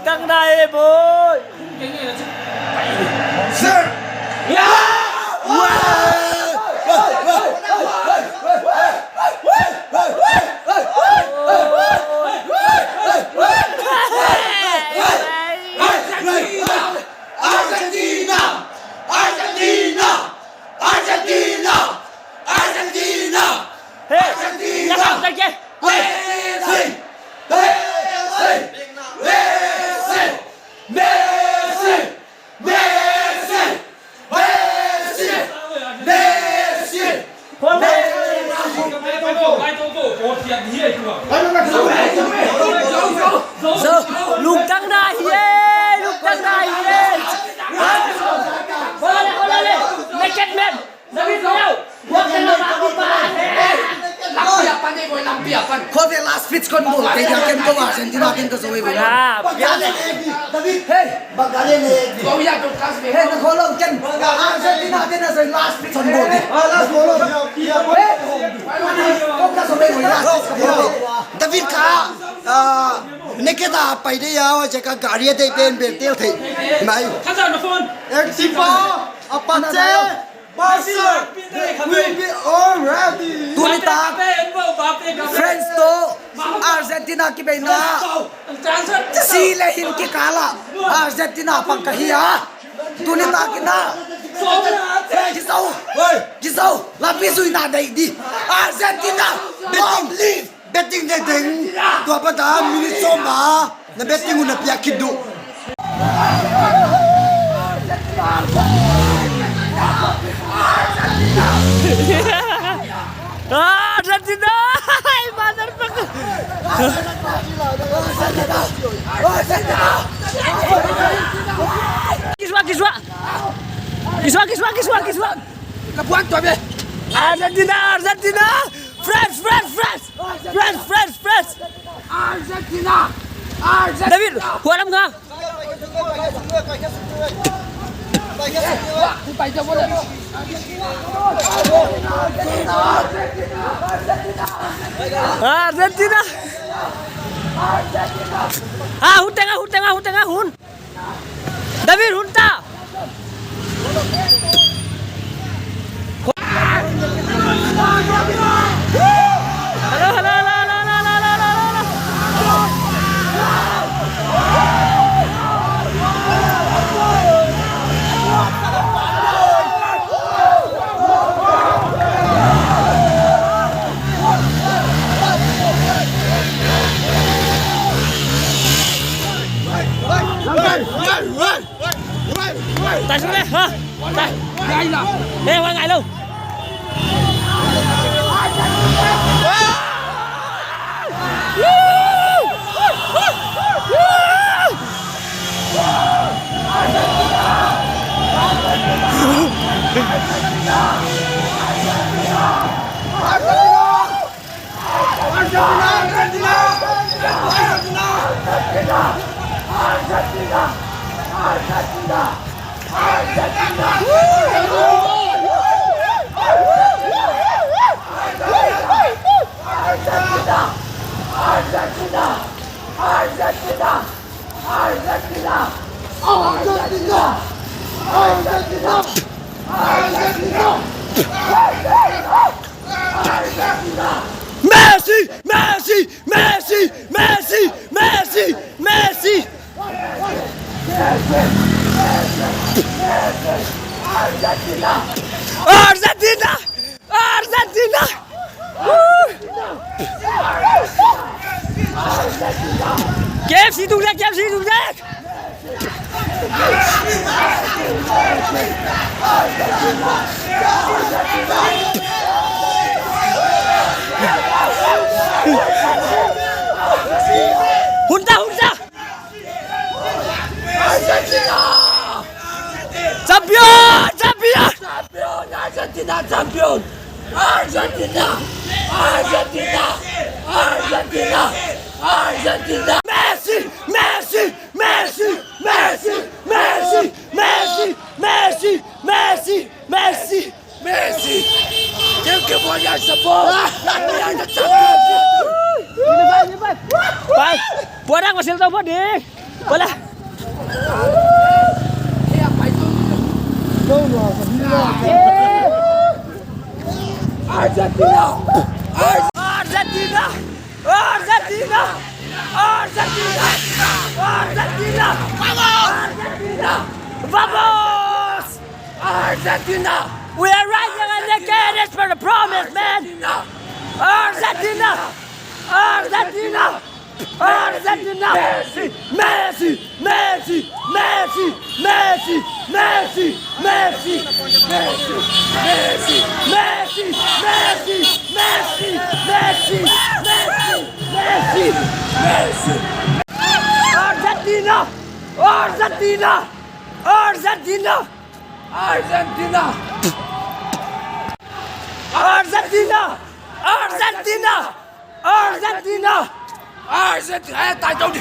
thằng này bố lục trắng này mày chết mềm David đâu buat kena aku lampiapan kau dia last pitch kon bol kayak kan kau Argentina kan kau semua ini David hey bagale ni kau ya tu kas me hey nak kolong kan Argentina dia nak last pitch kon bol last ball hey kau kas semua ini last David kahนี่แค่ตาไปได้ยาวจะกับการีได้เป็นเบลเตียวถึงไหม ข้าจะเอาโฟน X4 Apache Buzzer will be all ready ตัวนี้ตา Friends to Argentina ki bena si lehin ki kala Argentina pangkahia tu ni ta kina Gisau lapis ui na dai di Argentina don't leave betting de ding tua pada minit soma na betting una pia kidu Argentina motherfucker Kiswa kapuan tu abe Argentina France Argentina David huat lắm khôngไปจะบ่ได้ Argentina hun tengah hun David hun ta halo Tại xuống đây hả? Tại đây là đây qua ngại luôn. Messi Argentina KFC tung ra Hunta Argentina champion Argentina champion Argentina Messi que voyage ce ball voyage de champion ไปปวด Walang masildaw po di. Wala. Argentina! Argentina! Argentina! Argentina! Argentina! Argentina! Vamos! Argentina! We are rising on the candidates for the promise, man! Argentina! Argentina! Argentina! Messi! Messi! Messi! Messi! Messi! Messi! Messi! Messi! Messi! Messi! Messi! Messi! Messi! Messi! Messi! Argentina! Argentina! Argentina! Argentina! Argentina! Argentina! Argentina! Argentina! Tại đâu đi?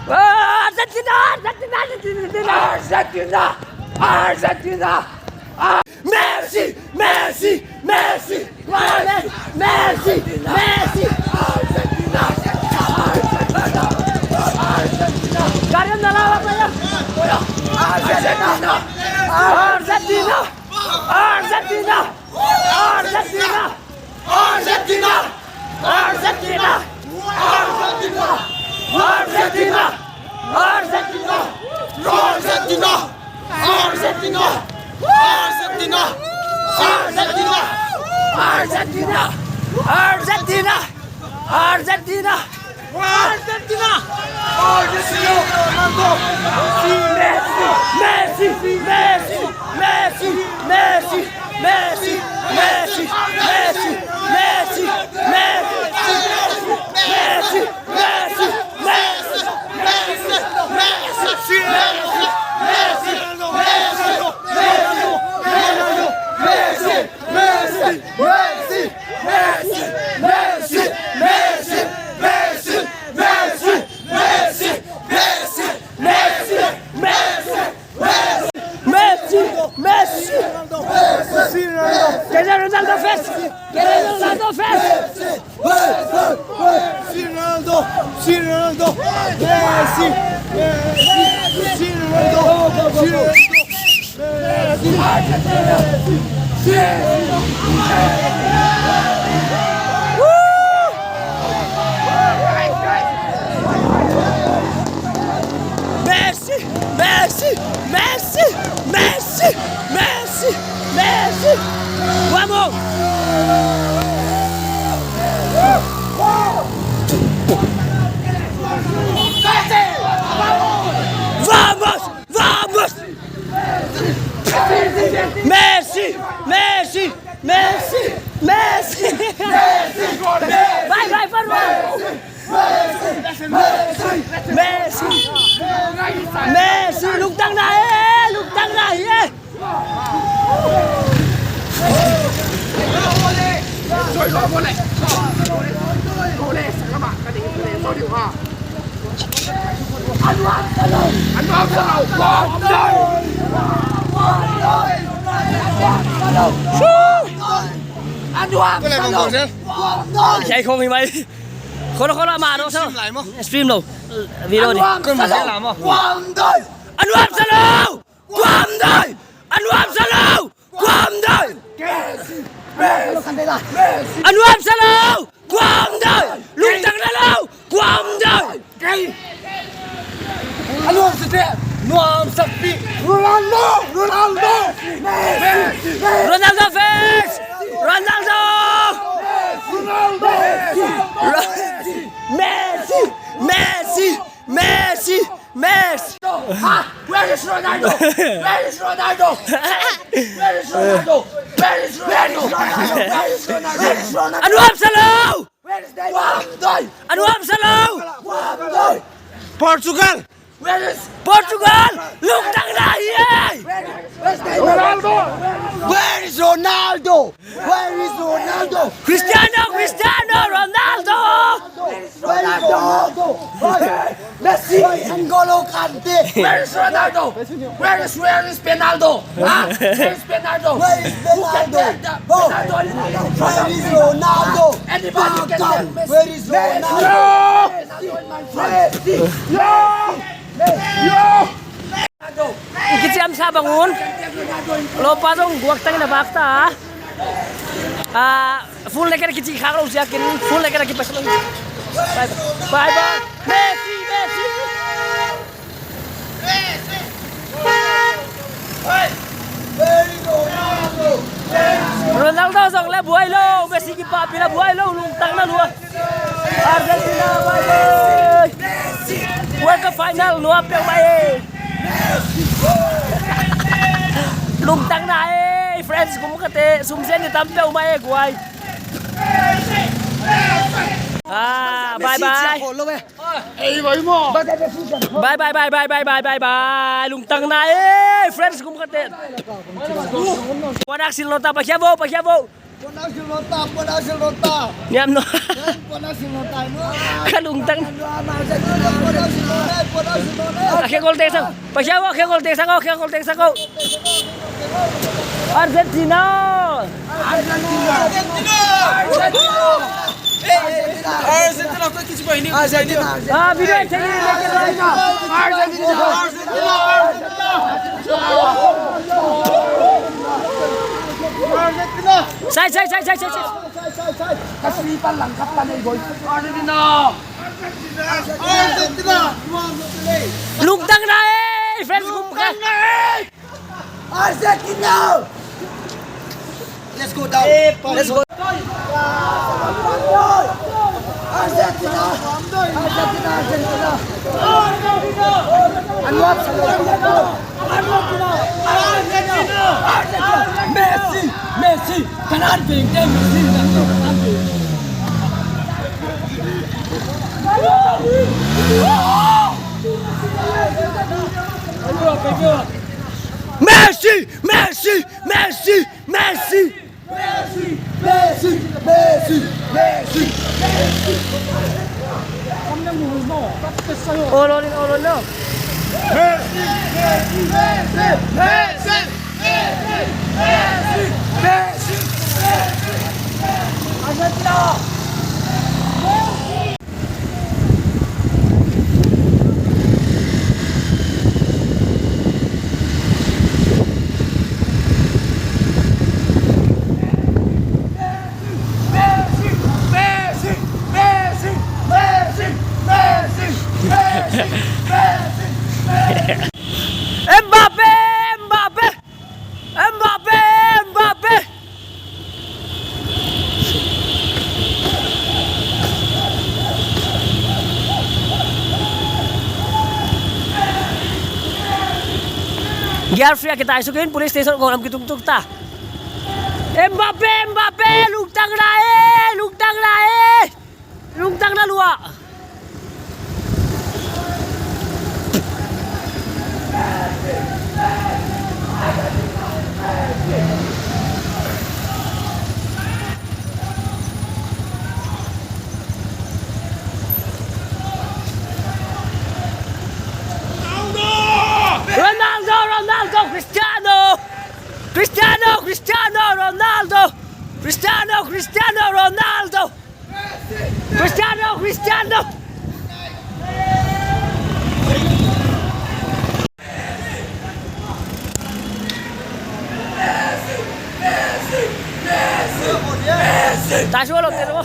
Argentina! Argentina! Argentina! Argentina! Argentina! Messi! Messi! Messi! Messi! Messi! Messi! Argentina! Argentina! Argentina! Kalian nalawa pa yan! Argentina! Argentina! Argentina! Argentina! Argentina! Argentina! Argentina! Argentina! Argentina! Argentina! Argentina! Argentina! Argentina! Argentina! Argentina! Argentina! Argentina! Messi! Messi! Messi! Messi! Messi! Messi! Messi! Messi! Messi! Messi! Messi! Messi! Get Ronaldo first! Get Ronaldo first! Ronaldo! Ronaldo! Messi! Messi! Ronaldo! Messi! Messi! Messi! Messi! Messi! Messi! Vamos! Vamos! Vamos! Messi! Messi! Messi! Messi! Vai, vai, forward! Messi! Messi! Lugtang na eh! Lugtang na eh! Rồi rồi vô lại. Vô lên các bạn, các bạn có thể số điện thoại. Anh Hoàng Sơn Lầu, bom rồi. Anh Hoàng Sơn Lầu. Chạy không thì mày. Không là mà đâu sao? Stream đâu. Video đi. Cơn mà sẽ làm không? Quảng đời. Anh Hoàng Sơn Lầu! Quảng đời! Anh Hoàng Sơn Lầu! Quảng đời! Anh Hoàng Sơn Lầu! Quảng đời! Lung tang na lâu! Quảng đời! Anh Hoàng sẽ trẻ! Noam Sapi! Ronaldo! Ronaldo! Ronaldo first! Ronaldo! Messi! Messi! Messi! Messi! Ah, where is Ronaldo? Where is Ronaldo? Where is Ronaldo? Where is Ronaldo? Where is Ronaldo? Where is Ronaldo? Anh Hoàng Sơn Lầu! Where is Quảng đời. Anh Hoàng Sơn Lầu! Quảng đời. Portugal! Where is Portugal! Lung tang na eh! Ronaldo? Where is Ronaldo? Where is Ronaldo? Cristiano! Cristiano Ronaldo! Where is Ronaldo? Messi! N'Golo Kante! Where is Ronaldo? Where is Penaldo? Ah, where is Penaldo? Where is Who can take the Penaldo? Penaldo? Where is Ronaldo? Anybody can take Messi. Where is Ronaldo? bangun. Lupa dong, gua tanya na bakta. Full lekker kecil kalau siakin full lekker lagi pas lagi. Bye bye. Messi, Messi. Ronaldo dong lah buai lo, Messi kita pila buai lo, lungtang na lu. Argentina bye bye. World Cup final lu apa yang baik? Lungtang na friends kumukate sumsen ni tampil baik guai. Bye bye. Bye bye bye bye bye bye bye bye. Lungtang na friends kumukate. Wadak silota pakyabo. Niam no. Kalungtang. Akhir gol teksak. Pakyabo akhir gol teksak ko. Argentina. Video Say. Kaslipan lang kaplan ay boy. Argentina. Lugtang na friends kumukate. Argentina! Let's go down. Let's go. Argentina! Anwar! Messi! Kanan bingkai Messi. Ololin no. Argentina. Mbappe. Gear free kita isukin police station ko alam kitung-tung ta. Mbappe, lugtang na luwa. Ronaldo, Cristiano Ronaldo. Taas mo, tira mo.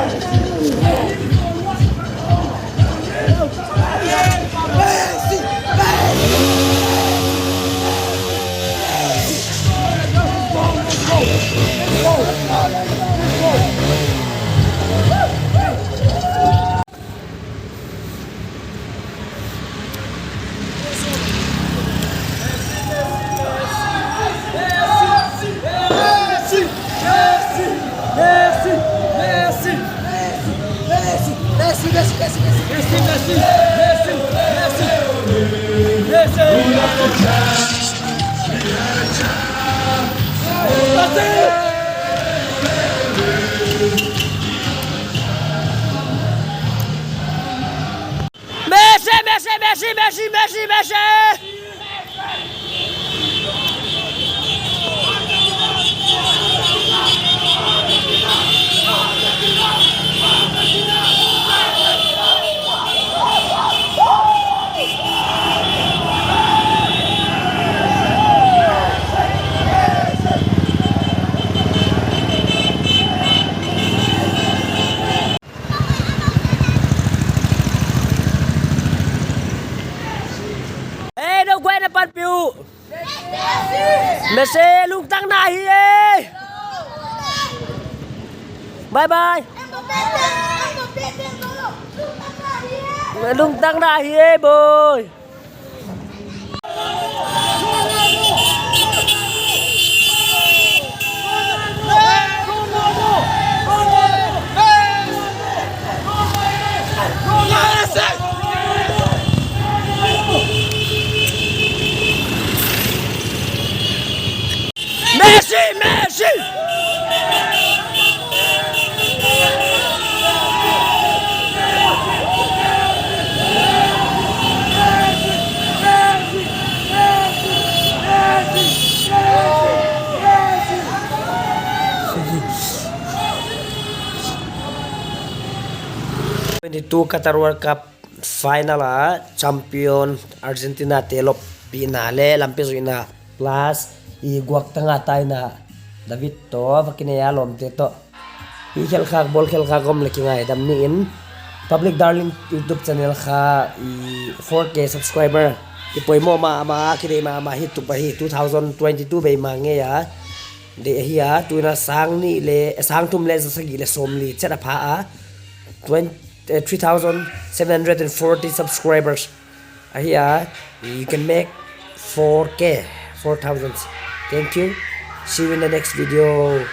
Messi! Ê, đâu quên là bạn biểu Messi lung tăng này hi bye bye lung tăng này hi bơi Messi! Itu Qatar World Cup final champion Argentina telo pinale lampiso ina plus iguak tanga tayo na David to vakinaya lom teto i khel khak bol khel khagom lekinga dam ni in public darling YouTube channel kha i 4K subscriber ipoy mo ma kire ma hit to pa hi 2022 bay ma nge ya de hiya tuina sang ni le sang tum le sa gi le somli chara pha 3740 subscribers here you can make 4K 4,000. Thank you. See you in the next video.